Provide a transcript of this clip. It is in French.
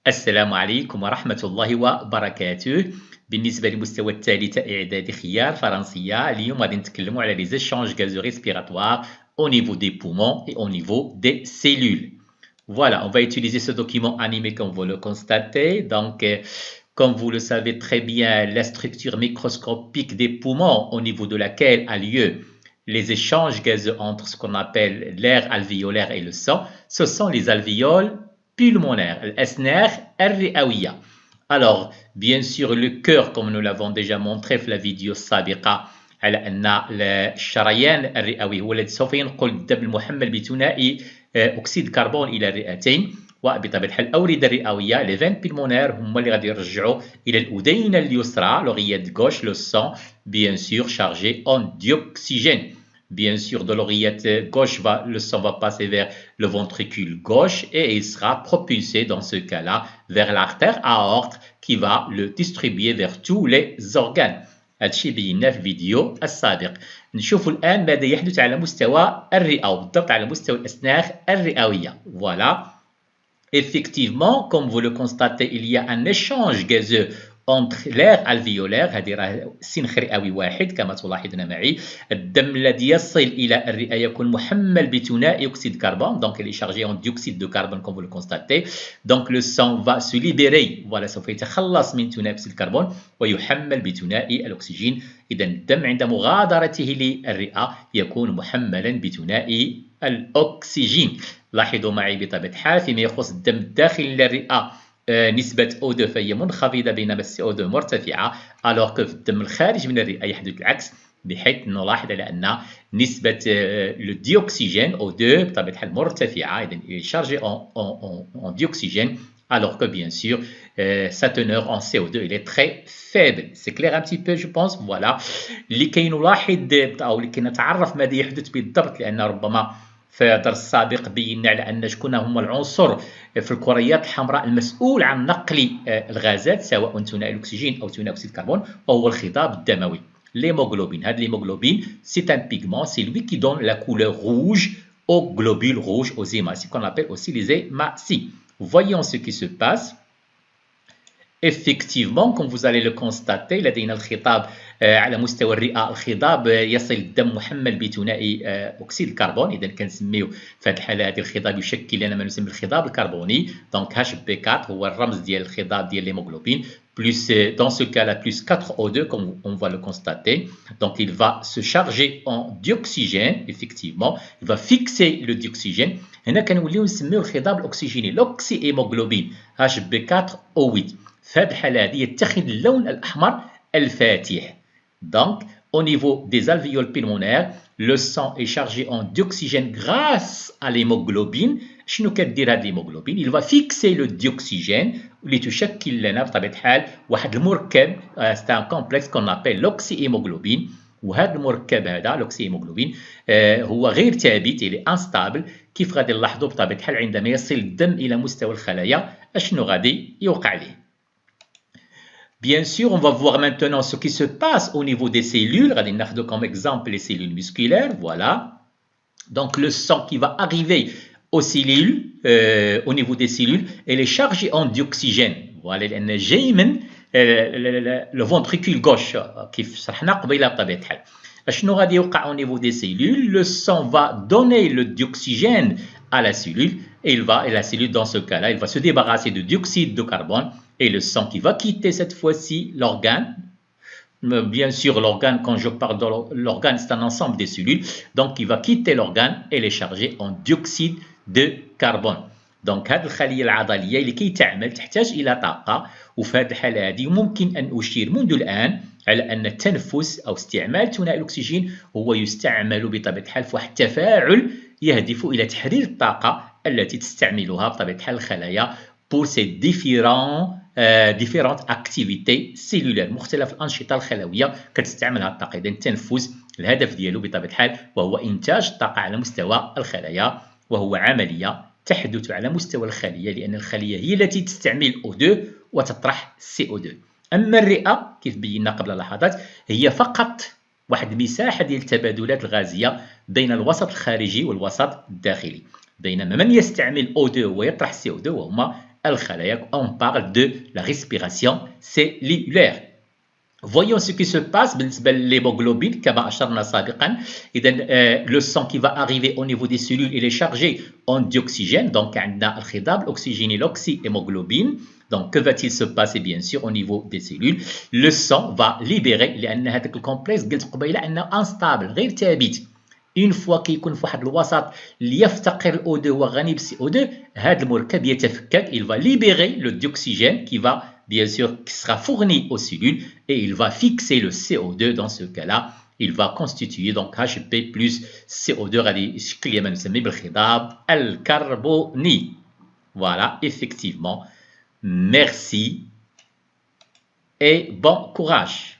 السلام عليكم ورحمة الله وبركاته. بالنسبة للمستوى الثالث إعدادي خيار فرنسية، اليوم غادي نتكلموا على les échanges gazeux respiratoires au niveau des poumons et au niveau des cellules. Voilà, on va utiliser ce document animé comme vous le constatez. Donc, comme vous le savez très bien, la structure microscopique des poumons au niveau de laquelle a lieu les échanges gazeux entre ce qu'on appelle l'air alvéolaire et le sang, ce sont les alvéoles pulmonaire, الأسنان الرئوية. Alors, bien sûr, le cœur, comme nous l'avons déjà montré في la vidéo السابقة، على أن الشريان الرئوي هو الذي سوف ينقل الدم المحمل بثنائي أكسيد الكربون إلى الرئتين، وبطبيعة الحال الأوردة الرئوية les veines pulmonaires هما اللي غادي يرجعوا إلى الأذين اليسرى l'oreillette gauche le sang bien sûr chargé en dioxygène. Bien sûr, de l'oreillette gauche, le sang va passer vers le ventricule gauche et il sera propulsé dans ce cas-là vers l'artère aorte qui va le distribuer vers tous les organes. هادشي بينا في الفيديو السابق. نشوفوا الآن ماذا يحدث على مستوى الرئة وبالضبط على مستوى الأسنان الرئوية. Voilà. Effectivement, comme vous le constatez, il y a un échange gazeux entre l'air alvéolaire، هذه راه سنخ رئوي واحد كما تلاحظون معي. الدم الذي يصل إلى الرئة يكون محمل بثنائي أكسيد الكربون، donc il est chargé en dioxyde de carbone comme vous le constatez. Donc le sang va se libérer، voilà سوف يتخلص من ثنائي أكسيد الكربون ويحمل بثنائي الأكسجين. إذا الدم عند مغادرته للرئة يكون محملا بثنائي الأكسجين. لاحظوا معي بطبيعة الحال فيما يخص الدم الداخل للرئة نسبة O2 فهي منخفضة بينما CO2 مرتفعة، alors que في الدم الخارج من الرئة يحدث العكس، بحيث نلاحظ على أن نسبة الديوكسيجين O2 بطبيعة الحال مرتفعة، إذن il est chargé en dioxygène, alors que bien sûr sa teneur en CO2 il est très faible. C'est clair un petit peu je pense. Voilà. لكي نلاحظ أو لكي نتعرف ماذا يحدث بالضبط، لأن ربما في الدرس السابق بينا على أن شكون هما العنصر في الكريات الحمراء المسؤول عن نقل الغازات سواء ثنائي الأكسجين أو ثنائي أكسيد الكربون، وهو الخضاب الدموي. L'hémoglobine. L'hémoglobine, c'est un pigment, c'est lui qui donne la couleur rouge aux globules rouges, aux hématies, qu'on appelle aussi les hématies. Voyons ce qui se passe. Effectivement, comme vous allez le constater، لدينا الخطاب على مستوى الرئة. الخضاب يصل الدم محمل بثنائي أكسيد الكربون، إذا كنسميو في هذه الحالة هذه الخضاب يشكل لنا ما نسمي الخضاب الكربوني. دونك HB4 هو الرمز ديال الخضاب ديال l'hémoglobine. Plus, dans ce cas-là, plus 4O2, comme on va le constater. Donc, il va se charger en dioxygène, effectivement. Il va fixer le dioxygène. هنا كنوليو نسميو الخضاب الأكسجيني، l'oxyhémoglobine HB4O8. في هذه الحالة هذه يتخذ اللون الأحمر الفاتح. Donc, au niveau des alvéoles pulmonaires, le sang est chargé en dioxygène grâce à l'hémoglobine. شنو كدير هاد l'hémoglobine؟ Il va fixer le dioxygène اللي تشكل لنا بطبيعة الحال واحد المركب، c'est un complexe qu'on appelle l'oxyhémoglobine. وهذا المركب هذا l'oxyhémoglobine هو غير ثابت، il est instable. كيف غادي نلاحظوا بطبيعة الحال عندما يصل الدم إلى مستوى الخلايا أشنو غادي يوقع ليه. Bien sûr, on va voir maintenant ce qui se passe au niveau des cellules. On va prendre comme exemple les cellules musculaires. Voilà. Donc, le sang qui va arriver aux cellules, au niveau des cellules, elle est chargée en dioxygène. Voilà. جاي من le ventricule gauche كيف شرحنا قبيله بطبيعة الحال. شنو غادي يوقع au niveau des cellules? Le sang va donner le dioxygène à la cellule et la cellule dans ce cas-là, elle va se débarrasser de dioxyde de carbone. Et le sang qui va quitter cette fois-ci l'organe. Bien sûr, l'organe, quand je parle de l'organe, c'est un ensemble des cellules. Donc, il va quitter l'organe et est chargé en dioxyde de carbone. Donc, هذه الخلية العضلية لكي تعمل تحتاج إلى طاقة، وفي هذه الحالة هذه ممكن أن أشير منذ الآن على أن التنفس أو استعمال ثنائي الأكسجين هو يستعمل بطبيعة الحال في واحد التفاعل يهدف إلى تحرير الطاقة التي تستعملها بطبيعة الحال الخلايا pour ces différentes activités cellulaires. مختلف الأنشطة الخلوية كتستعمل هذه الطاقة. إذن التنفس الهدف ديالو بطبيعة الحال وهو إنتاج الطاقة على مستوى الخلايا، وهو عملية تحدث على مستوى الخلية لأن الخلية هي التي تستعمل O2 وتطرح CO2. أما الرئة كيف بينا قبل لحظات هي فقط واحد المساحة ديال التبادلات الغازية بين الوسط الخارجي والوسط الداخلي، بينما من يستعمل O2 ويطرح CO2 وهما On parle de la respiration cellulaire. Voyons ce qui se passe بالنسبة l'hémoglobine كما أشرنا سابقا. Le sang qui va arriver au niveau des cellules il est chargé en dioxygène, donc عندنا الخضاب الأكسجيني l'oxyhémoglobine. Donc que va-t-il se passer bien sûr au niveau des cellules? Le sang va libérer لأن هذاك الكومبلكس قلت قبيله أنه انستابل غير ثابت. Une fois كيكون في واحد الوسط اللي يفتقر ال O2 وغني بال CO2 هذا المركب يتفكك. Il va libérer le dioxygène qui va bien sûr qui sera fourni aux cellules et il va fixer le CO2. Dans ce cas-là il va constituer donc Hb plus CO2 غادي الشكل اللي نسميه بالخضاب الكربوني. Voilà, effectivement. Merci et bon courage.